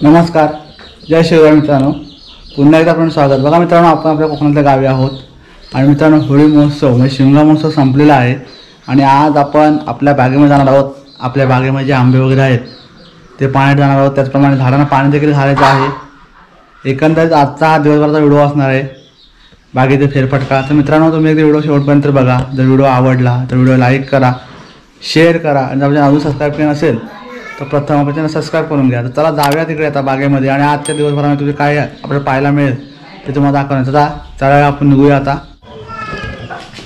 नमस्कार, जय शिवराय मित्रांनो. पुन्हा एकदा आपण स्वागत. बघा मित्रांनो, आपण आपल्या कोकणातल्या गावी आहोत आणि मित्रांनो होळी महोत्सव म्हणजे शिमगा महोत्सव संपलेला आहे आणि आज आपण आपल्या बागेमध्ये जाणार आहोत. आपल्या बागेमध्ये जे आंबे वगैरे आहेत ते पाण्यात जाणार आहोत. त्याचप्रमाणे झाडांना पाणी देखील घालायचं आहे. एकंदरीत आजचा हा दिवसभराचा व्हिडिओ असणार आहे, बागेचे फेरफटका. तर मित्रांनो, तुम्ही एकदा व्हिडिओ शेवटपर्यंत बघा. जर व्हिडिओ आवडला तर व्हिडिओ लाईक करा, शेअर करा आणि जर अजून सबस्क्राईब केलं नसेल तर प्रथम आपण चॅनल सबस्क्राईब करून घ्या. तर चला जाऊया तिकडे आता बागेमध्ये आणि आजच्या दिवसभरामध्ये तुम्ही काय आपल्याला पाहायला मिळेल ते तुम्हाला दाखवण्याचं. चला आपण निघूया आता.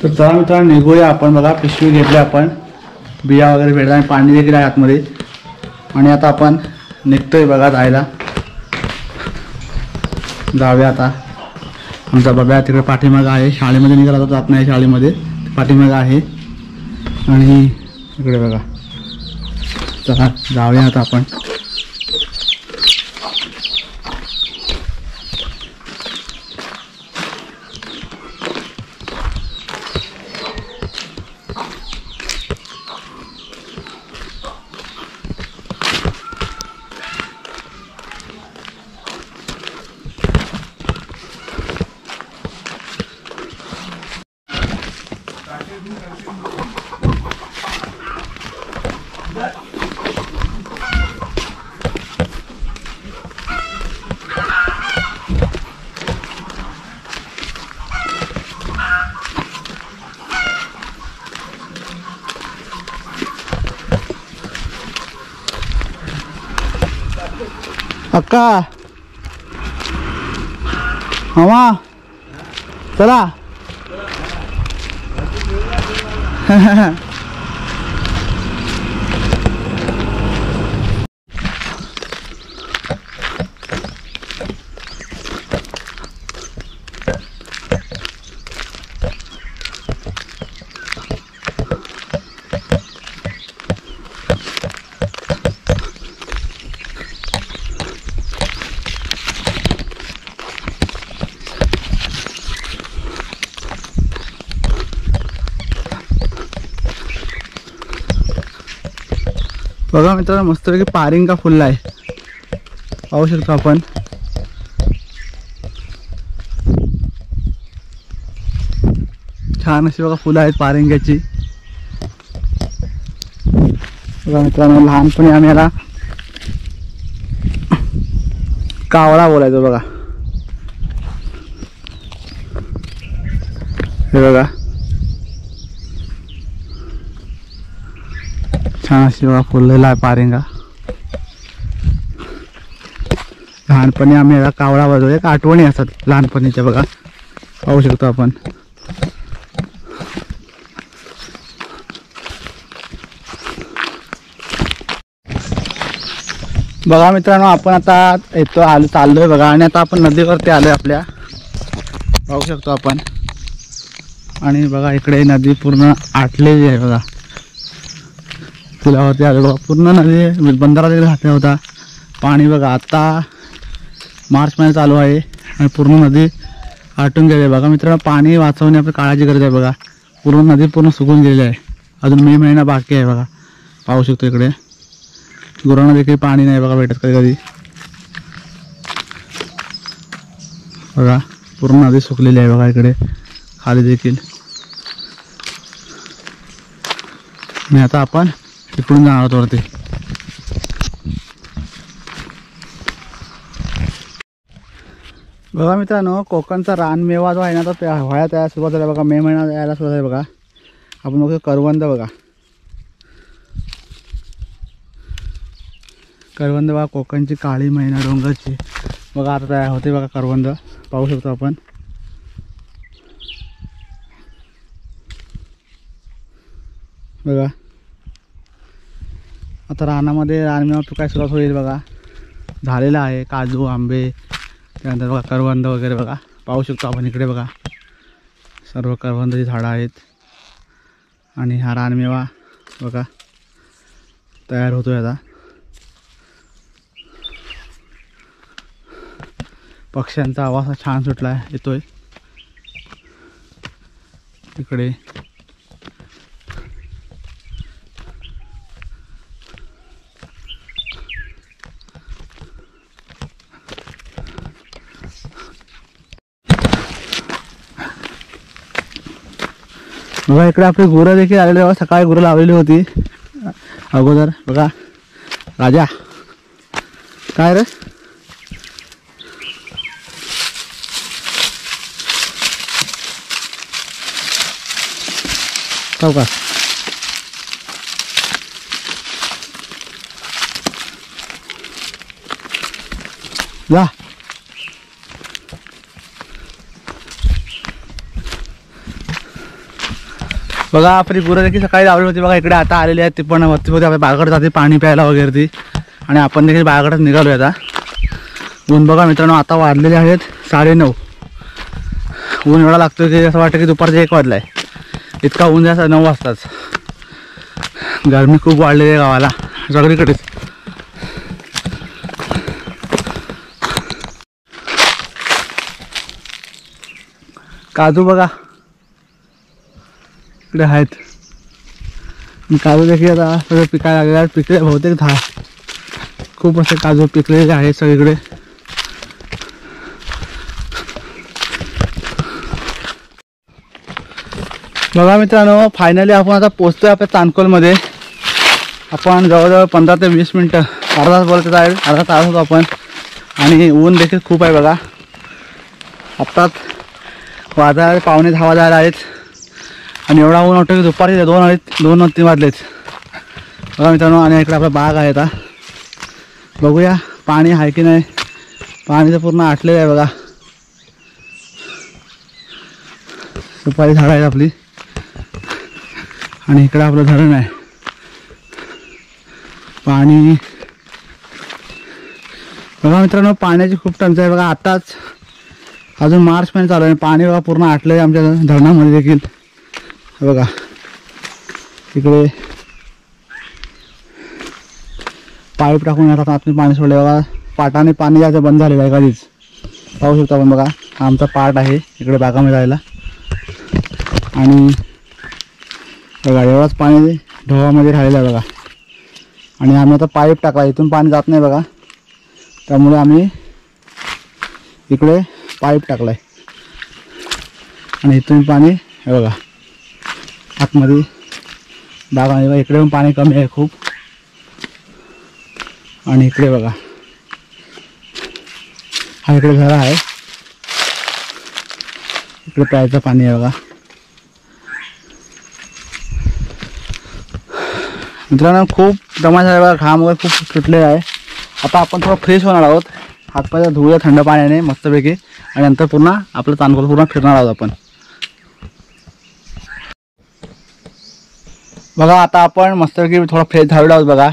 तर चला मित्रांनो निघूया आपण. बघा पिशवी घेतली आपण, बिया वगैरे भेटतात आणि पाणी देखील आहे आतमध्ये आणि आता आपण निघतोय बघा जायला. जाऊया आता. आमचा बाबा तिकडे पाठीमागं आहे, शाळेमध्ये निघाला जात नाही, शाळेमध्ये पाठीमागं आहे आणि इकडे बघा. चला जाऊया आता आपण. अक्का मामा चला. बघा मित्रांनो, मस्तपैकी पारिंगा फुलला आहे, पाहू शकतो आपण. छान अशी बघा फुलं आहेत पारिंग्याची. बघा मित्रांनो, लहानपणी आम्ही याला कावळा बोलायचो बघा. हे बघा छान अशी बघा फुललेला आहे पारिंगा. लहानपणी आम्ही याला कावळा बोलतो. एक आठवणी असतात लहानपणीच्या बघा, पाहू शकतो आपण. बघा मित्रांनो, आपण आता येतो चाललोय बघा आणि आता आपण नदीवरती आलोय आपल्या, पाहू शकतो आपण. आणि बघा इकडे नदी पूर्ण आटलेली आहे बघा. पुलावरती आलो बघा, पूर्ण नदी बंधारा देखील घातला होता. पाणी बघा आता मार्च महिना चालू आहे आणि पूर्ण नदी आटून गेली आहे बघा. मित्रांनो, पाणी वाचवणे आपली काळाची गरज आहे बघा. पूर्ण नदी पूर्ण सुकून गेलेली आहे. अजून मे महिना बाकी आहे बघा, पाहू शकतो. इकडे गुरांना देखील पाणी नाही बघा भेटत कधी कधी. बघा पूर्ण नदी सुकलेली आहे बघा इकडे खाली देखील. आणि आता आपण इकडून जाणार आहोत वरती. बघा मित्रांनो, कोकणचा रानमेवा जो आहे ना तो व्हायला तयार सुरुवात झाला बघा. मे महिना यायला सुरुवात आहे बघा. आपण बघतो करवंद बघा, करवंद बघा, कोकणची काळी मैना डोंगरची बघा आता तयार होते बघा करवंद, पाहू शकतो आपण. बघा आता रानामध्ये रानमेवा पिकायला सुरुवात होईल बघा. झालेला आहे काजू, आंबे, त्यानंतर बघा करवंद वगैरे बघा, पाहू शकतो आपण. इकडे बघा सर्व करवंदाची झाडं आहेत आणि हा रानमेवा बघा तयार होतोय आता. पक्ष्यांचा आवाज छान सुटला आहे, येतोय इकडे. बघा इकडे आपली गुरं देखील आलेली बघा. सकाळी गुरं लावलेली होती अगोदर. बघा राजा काय रे का जा. बघा आपली गुरं देखील सकाळी लावली होती बघा. इकडे आता आलेली आहेत. ती पण वरती होती आपल्या बागाकडे जाते पाणी प्यायला वगैरे ती. आणि आपण देखील बागाकडेच निघालो आता. ऊन बघा मित्रांनो आता वाढलेले आहेत 9:30. ऊन एवढा लागतो की असं वाटतं की दुपारचे 1 वाजला आहे. इतका ऊन जास्त 9 वाजताच. गरमी खूप वाढलेली आहे गावाला सगळीकडेच. काजू बघा इकडे आहेत. काजू देखील आता सगळे पिकायला लागले आहेत. पिकले बहुतेक खूप असे काजू पिकलेले आहेत सगळीकडे. बघा मित्रांनो फायनली आपण आता पोचतोय आपल्या चांदकोलमध्ये. आपण जवळजवळ 15 ते 20 मिनटं अर्धा तास बोलत आहे. अर्धा तास होतो आपण. आणि ऊन देखील खूप आहे बघा. आत्ताच वाजायला 9:45 वाजायला आहेत. आणि एवढा ऊन वाटतो की दुपारी 2-3 वाजलेच बघा मित्रांनो. आणि इकडे आपला बाग आहे. आता बघूया पाणी आहे की नाही. पाणी तर पूर्ण आटलेलं आहे बघा. सुपारी झाडं आहेत आपली. आणि इकडे आपलं धरण आहे. पाणी बघा मित्रांनो पाण्याची खूप टंचाई आहे बघा. आताच अजून मार्च महिना चालू आहे. पाणी बघा पूर्ण आटलं आहे आमच्या धरणामध्ये देखील. बघा इकडे पाईप टाकून येतात आतून पाणी सोडले बघा. पाटाने पाणी जायचं बंद झालेलं आहे कधीच. पाहू शकता आपण बघा. हा आमचा पाट आहे इकडे बागामध्ये जायला. आणि बघा एवढंच पाणी ढोवामध्ये राहिलेलं आहे बघा. आणि आम्ही आता पाईप टाकला. इथून पाणी जात नाही बघा. त्यामुळे आम्ही इकडे पाईप टाकला आहे. आणि इथून पाणी हे बघा आतमध्ये बागामध्ये बघा. इकडे पण पाणी कमी आहे खूप. आणि इकडे बघा हा इकडे झरा आहे. इकडे प्यायचं पाणी आहे बघा. मित्रांनो खूप दमा झाला बघा. घाम वगैरे खूप सुटलेला आहे. आता आपण थोडं फ्रेश होणार आहोत. हातपाय धुऊया थंड पाण्याने मस्तपैकी. आणि नंतर पुन्हा आपलं चांदकोल पूर्ण फिरणार आहोत आपण. बघा आता आपण मस्तपैकी थोडा फ्रेश झालेलो आहोत बघा.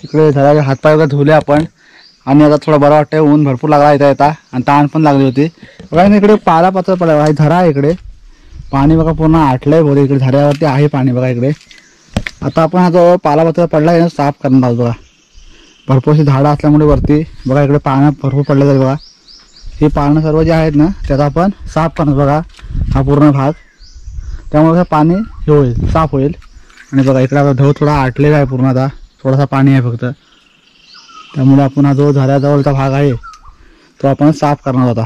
इकडे झाला हातपाय वगैरे धुले आपण. आणि आता थोडं बरं वाटतं. ऊन भरपूर लागला येता आणि ताण पण लागली होती बघा. इकडे पालापाचर पडला बघा. झरा आहे इकडे. पाणी बघा पूर्ण आटलंय बहुतेक. इकडे झऱ्यावरती आहे पाणी बघा इकडे. आता आपण हा जो पालापाचर पडला आहे साफ करणार आहोत बघा. भरपूर अशी झाडं असल्यामुळे वरती बघा इकडे पानं भरपूर पडले जाईल बघा. हे पानं सर्व जे आहेत ना त्याचा आपण साफ करणार बघा. हा पूर्ण भाग. त्यामुळे पाणी हे होईल साफ होईल. आणि बघा इकडे आपला धव थोडा आटलेला आहे पूर्ण. आता थोडासा पाणी आहे फक्त. त्यामुळे आपण हा जो झऱ्याजवळचा भाग आहे तो आपण साफ करणार होता.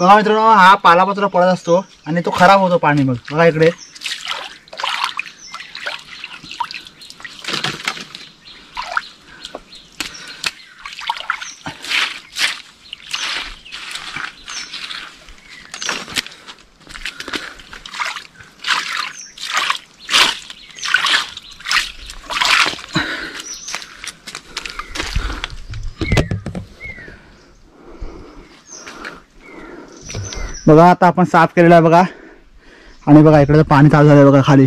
बघा मित्रांनो हा पालापाचोळा पडत असतो आणि तो खराब होतो पाणी. मग बघा इकडे बघा आता आपण साफ केलेला आहे बघा. आणि बघा इकडे पाणी चालू झालं आहे बघा खाली,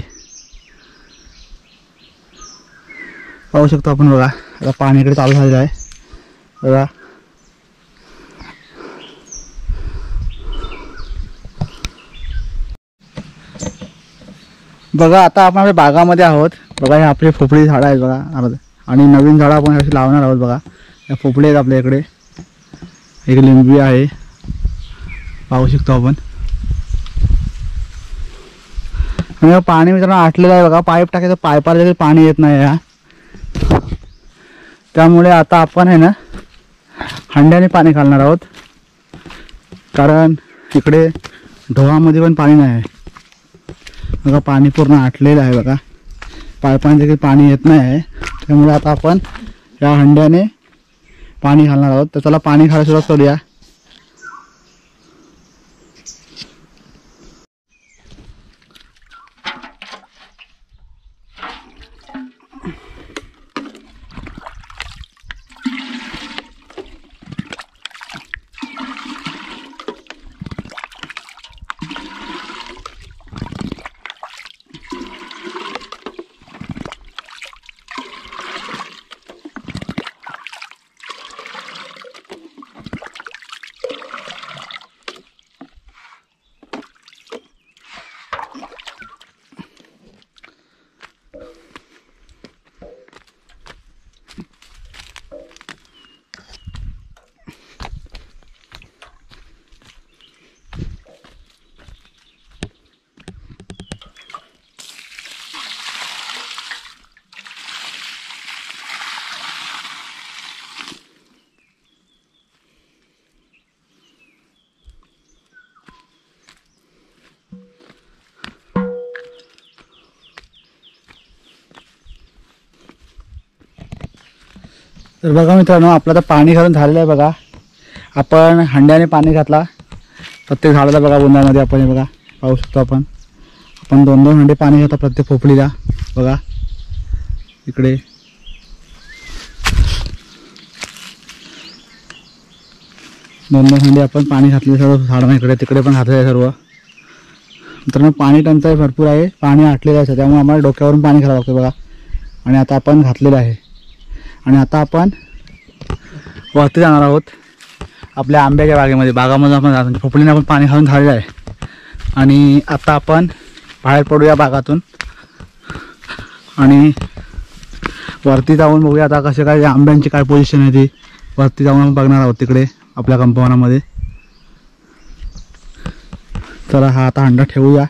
पाहू शकतो आपण बघा. आता पाणी इकडे चालू झालेलं आहे बघा. बघा आता आपण आपल्या बागामध्ये आहोत बघा. हे आपले पोपळी झाडं आहेत बघा, आणि नवीन झाडं आपण अशी लावणार आहोत बघा. या पोपळी आहेत आपल्या इकडे, एक लिंबी आहे पाहू शकतो आपण. आणि पाणी मित्रांनो आटलेलं आहे बघा. पाईप टाकायचं, पाईपाला देखील पाणी येत नाही या, त्यामुळे आता आपण आहे ना हंड्याने पाणी घालणार आहोत. कारण इकडे ढोळामध्ये पण पाणी नाही आहे बघा. पाणी पूर्ण आटलेलं आहे बघा, पाईपाने देखील पाणी येत नाही आहे. त्यामुळे आता आपण या हंड्याने पाणी घालणार आहोत. तर चला पाणी घालायला सुरुवात करूया. तर बघा मित्रांनो, आपलं आता पाणी घालून झालेलं आहे बघा. आपण हंड्याने पाणी घातला प्रत्येक झाडाला बघा. बुंदामध्ये आपण बघा पाहू शकतो आपण 2-2 हंडे पाणी घालतो प्रत्येक पोपळीला बघा. इकडे दोन हंडे आपण पाणी घातले सर्व झाडांना. इकडे तिकडे पण घातले आहे सर्व. मित्रांनो पाणी टंचाई भरपूर आहे, पाणी आटलेलं आहे, त्यामुळे आम्हाला डोक्यावरून पाणी घालावं लागतं बघा. आणि आता आपण घातलेलं आहे. आणि आता आपण वरती जाणार आहोत आपल्या आंब्याच्या बागामध्ये आपण पोपळीने आपण पाणी घालून झालेलं आहे. आणि आता आपण बाहेर पडूया बागातून आणि वरती जाऊन बघूया आता कसे काय आंब्यांची काय पोझिशन आहे ती. वरती जाऊन आपण बघणार आहोत तिकडे आपल्या कंपाऊंडमध्ये. चला हा आता हंडा ठेवूया.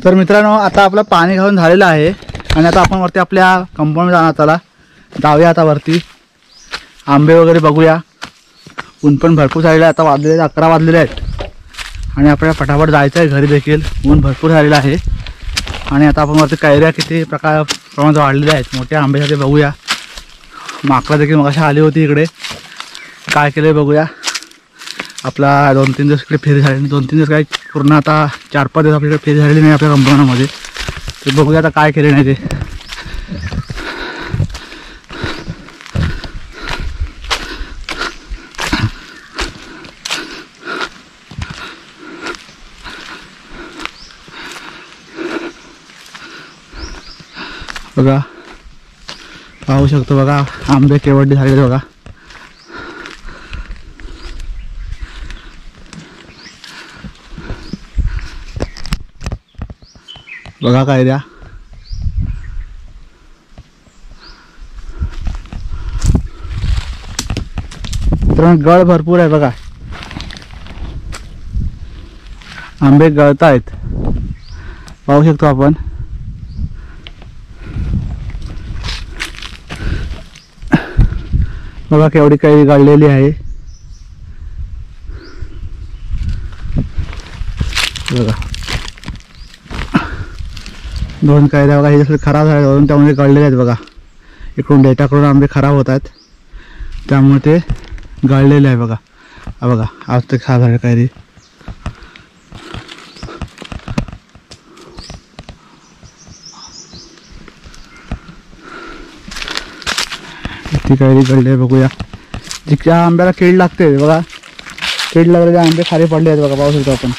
तर मित्रांनो आता आपलं पाणी घालून झालेलं आहे आणि आता आपण वरती आपल्या कंपाऊंड जाणार. चला जाऊया आता वरती, आंबे वगैरे बघूया. ऊन पण भरपूर झालेलं आहे, आता वाजलेले 11 वाजलेले आहेत आणि आपल्याला फटाफट जायचं आहे घरी देखील. ऊन भरपूर झालेलं आहे. आणि आता आपण वरती कैऱ्या किती प्रमाणात वाढलेल्या आहेत मोठ्या आंब्यासाठी बघूया. माकडं देखील मगाशी आली होती इकडे, काय केलं बघूया. आपला 2-3 दिवस इकडे फेरी झाली, 2-3 दिवस काय पूर्ण आता 4-5 दिवस आपल्याकडे फेरी झालेली नाही आपल्या कंपाऊंडमध्ये. ते बघूया आता काय केले नाही ते. बघा पाहू शकतो बघा आंबे केवढे झालेले बघा. बघा काय द्या. गळ भरपूर आहे बघा, आंबे गळत आहेत पाहू शकतो आपण. बघा केवढी काही गळलेली आहे बघा. 2 कैऱ्या बघा, हे जसं खराब झाले वरून त्यामुळे गळलेले आहेत बघा. इकडून डेटाकडून आंबे खराब होत आहेत त्यामुळे ते गळलेले आहे बघा. हा बघा आज ते खराब झाले कैरी. ती कैरी गळली आहे बघूया. जिच्या आंब्याला कीड लागते बघा, कीड लागलेले आंबे खाली पडले आहेत बघा, पाहू शकतो आपण.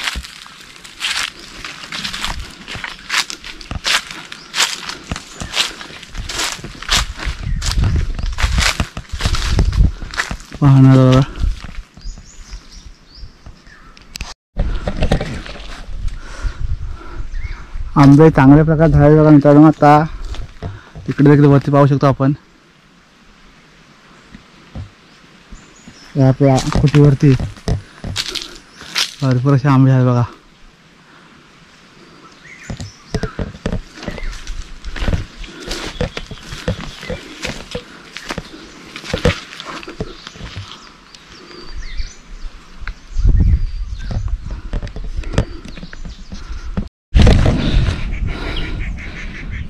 पाहणार बघा. आंबे चांगल्या प्रकारे झाले बघा मित्रांनो. आता इकडे देखील वरती पाहू शकतो आपण, आपल्या खुटीवरती भरपूर असे आंबे आहेत बघा.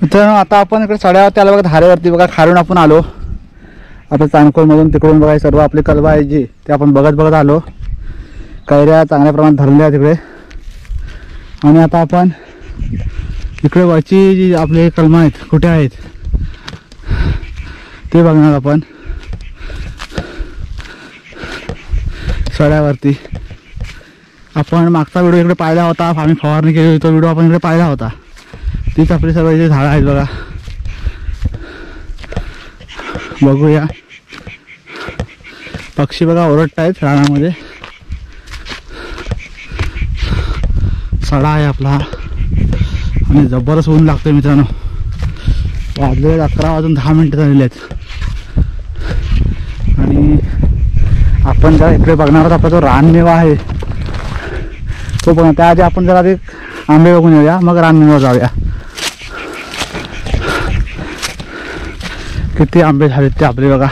मित्रांनो आता आपण इकडे चढ्यावरती आलो बघा, धारेवरती बघा. खालून आपण आलो आता चांदकोलमधून, तिकडून बघा सर्व आपली कलबा आहे जी ते आपण बघत आलो. कैऱ्या चांगल्या प्रमाणात धरल्या आहेत तिकडे. आणि आता आपण इकडे वरची जी आपले कलमा आहेत कुठे आहेत ते बघणार आपण सड्यावरती. आपण मागचा व्हिडिओ इकडे पाहिला होता, आम्ही फवारणी केली होती, तो व्हिडिओ आपण इकडे पाहिला होता. तीच आपली सर्व इथे झाडं आहेत बघा. बघूया पक्षी बघा ओरडत आहेत रानामध्ये. सडा आहे आपला आणि जबरदस्त ऊन लागतोय मित्रांनो. वाजले 11 वाजून 10 मिनिटं झालेली आहेत. आणि आपण जरा इकडे बघणार आहोत आपला जो रानमेवा आहे तो बघा. त्याआधी आपण जरा आधी आंबे बघून येऊया, मग रानमेवा जाऊया. किती आंबे झालेत ते आपले बघा.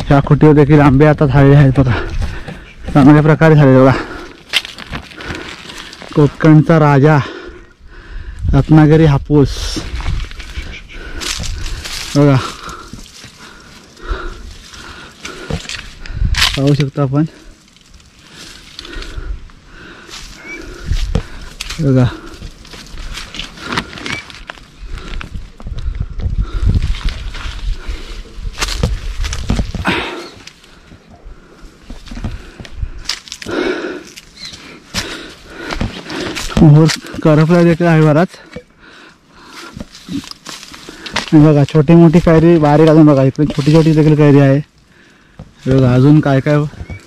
ह्या खुटीवर देखील आंबे आता झालेले आहेत बघा, चांगल्या प्रकारे झाले बघा. कोकणचा राजा रत्नागिरी हापूस बघा, पाहू शकतो आपण बघा. मोर करपला देखील आहे बराच बघा. छोटी मोठी कैरी बारीक अजून बघा, इकडे छोटी छोटी देखील कैरी आहे बघा. अजून काय काय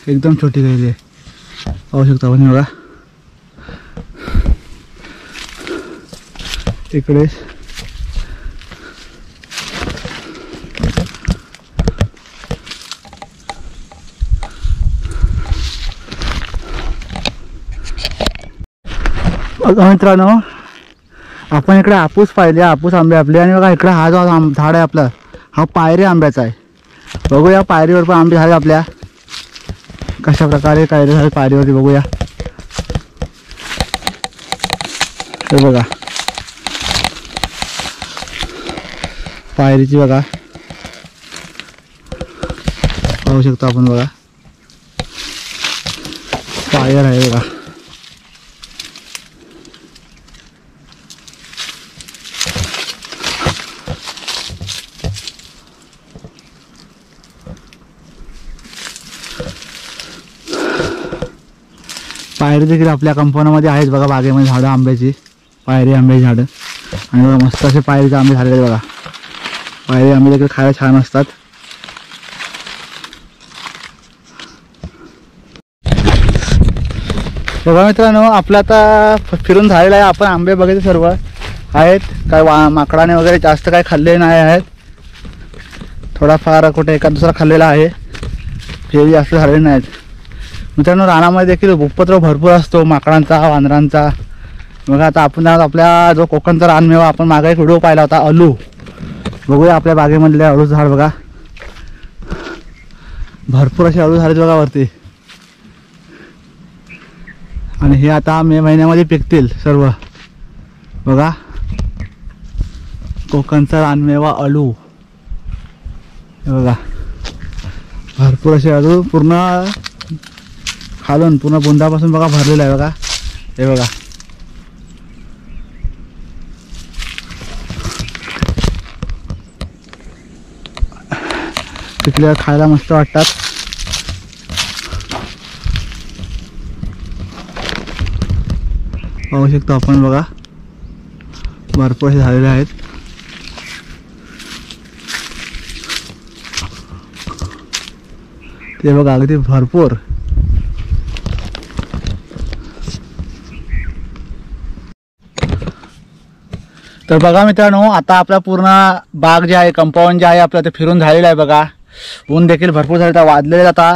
एकदम छोटी कैरी आहे पाहू शकता आपण बघा. इकडे मित्रांनो आपण इकडे हापूस पाहिले, हापूस आंबे आपले. आणि बघा इकडे हा जो झाड आहे आपला, हा पायरी आंब्याचा आहे. बघूया पायरीवर पण आंबे झाले आपल्या, कशा प्रकारे कैरी झाले पायरीवरती बघूया. हे बघा पायरीची बघा, पाहू शकतो आपण बघा. पायर आहे बघा. पायरी देखील आपल्या कंपाऊंडमध्ये आहेत बघा, बागेमध्ये झाडं आंब्याची, पायरी आंब्याची झाडं. आणि बघा मस्त असे पायरीचे आंबे झालेले बघा. पायरी आंबे देखील खायला छान असतात. बघा मित्रांनो आपलं आता फिरून झालेलं आहे. आपण आंबे बघितले सर्व आहेत, काय माकडाने वगैरे जास्त काय खाल्ले नाही आहेत. थोडाफार कुठे एका दुसरा खाल्लेला आहे, फेरी जास्त झालेले नाहीत. मित्रांनो रानामध्ये देखील उपद्रव भरपूर असतो माकडांचा, वानरांचा. मग आता आपण आपल्या जो कोकणचा रानमेवा आपण मागे एक व्हिडिओ पाहिला होता अलू, बघूया आपल्या बागेमधले अळू झाड बघा. भरपूर असे अळू झालेत बघा वरती. आणि हे आता मे महिन्यामध्ये पिकतील सर्व बघा. कोकणचा रानमेवा अळू बघा. भरपूर असे अळू पूर्ण खालून पूर्ण बुंदापासून बघा भरलेला आहे बघा. हे बघा पिकल्या खायला मस्त वाटतात। पाहू शकतो आपण बघा, भरपूर असे झालेले आहेत। ते बघा अगदी भरपूर। तर बघा मित्रांनो, आता आपला पूर्ण बाग जे आहे, कंपाऊंड जे आहे आपलं, ते फिरून झालेलं आहे बघा। ऊन देखील भरपूर झाले, वाजलेले आता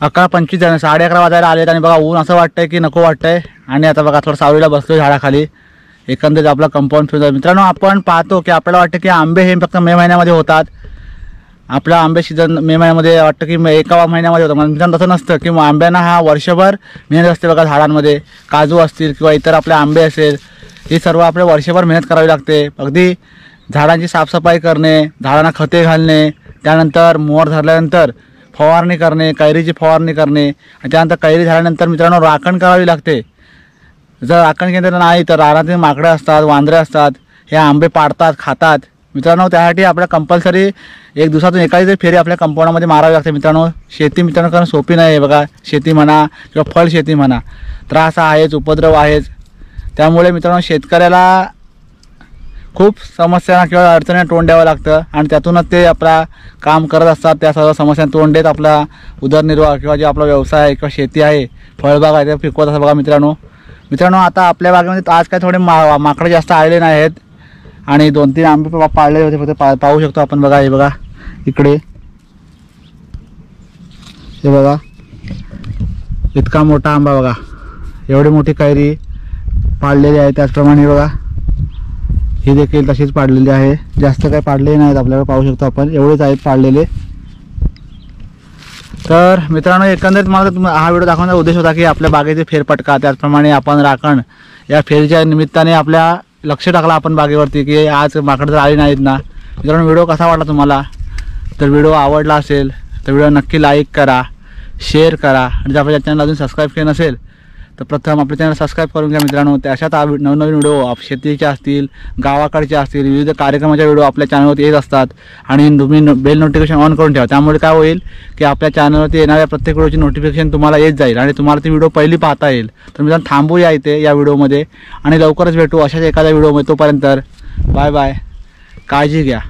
11:25 झाले, 11:30 वाजायला आलेत आणि बघा ऊन असं वाटतंय की नको वाटतंय। आणि आता बघा थोडं सावलीला बसलो झाडाखाली, एकंदरीत आपला कंपाऊंड फिरून। मित्रांनो आपण पाहतो की आपल्याला वाटतं की आंबे हे फक्त मे महिन्यामध्ये होतात, आपला आंबे सीझन मे महिन्यामध्ये वाटतं की एका महिन्यामध्ये होतं, मित्रांनो तसं नसतं की आंब्यांना हा वर्षभर मेहनत असते बघा। झाडांमध्ये काजू असतील किंवा इतर आपले आंबे असेल, हे सर्व आपल्या वर्षभर मेहनत करावी लागते। अगदी झाडांची साफसफाई करणे, झाडांना खते घालणे, त्यानंतर मोहर धरल्यानंतर फवारणी करणे, कैरीची फवारणी करणे, आणि त्यानंतर कैरी झाल्यानंतर मित्रांनो राखण करावी लागते। जर राखण केलं नाही तर रानातील माकडे असतात, वांदरे असतात, हे आंबे पाडतात, खातात। मित्रांनो त्यासाठी आपल्या कंपल्सरी एक दिवसातून एखादी तरी फेरी आपल्या कंपाऊंडमध्ये मारावी लागते। मित्रांनो शेती मित्रांनो कारण सोपी नाही आहे बघा। शेती म्हणा किंवा फळ शेती म्हणा, त्रास आहेच, उपद्रव आहेच। त्यामुळे मित्रांनो शेतकऱ्याला खूप समस्यांना किंवा अडचणींना तोंड द्यावं लागतं, आणि त्यातूनच ते आपला काम करत असतात। त्या सर्व समस्यांना तोंड देत आपला उदरनिर्वाह किंवा जे आपला व्यवसाय आहे किंवा शेती आहे, फळबाग आहे, ते पिकवत असतात बघा मित्रांनो आता आपल्या बागेमध्ये आज काय थोडे माकडे जास्त आलेले नाही आहेत, आणि 2-3 आंबे पाळले होते फक्त। पाहू शकतो आपण बघा, हे बघा इकडे, हे बघा इतका मोठा आंबा बघा, एवढी मोठी कैरी पाडलेली आहे। त्याचप्रमाणे बघा ही देखील तशीच पाडलेली आहे, जास्त काही पाडले नाहीत आपल्याला, पाहू शकतो आपण एवढेच आहेत पाडलेले। तर मित्रांनो एकंदरीत मला हा व्हिडिओ दाखवण्याचा उद्देश होता की आपल्या बागेचे फेरफटका, त्याचप्रमाणे आपण राखण, या फेरीच्या निमित्ताने आपल्या लक्ष टाकला आपण बागेवरती की आज माकडं जर आली नाहीत ना। मित्रांनो व्हिडिओ कसा वाटला तुम्हाला? तर व्हिडिओ आवडला असेल तर व्हिडिओ नक्की लाईक करा, शेअर करा, आणि जर आपल्या चॅनल अजून सबस्क्राईब केलं नसेल तर प्रथम आपल्या चॅनल सबस्क्राईब करून घ्या मित्रांनो। त्या अशाच नवनवीन व्हिडिओ शेतीचे असतील, गावाकडचे असतील, विविध कार्यक्रमाच्या व्हिडिओ आपल्या चॅनलवरती येत असतात, आणि तुम्ही बेल नोटिफिकेशन ऑन करून ठेवा। त्यामुळे काय होईल की आपल्या चॅनलवरती येणाऱ्या प्रत्येक व्हिडिओची नोटिफिकेशन तुम्हाला येत जाईल, आणि तुम्हाला ती व्हिडिओ पहिली पाहता येईल। तर मित्रांनो थांबूया इथे या व्हिडिओमध्ये, आणि लवकरच भेटू अशाच एखाद्या व्हिडिओमध्ये। तोपर्यंत बाय बाय, काळजी घ्या।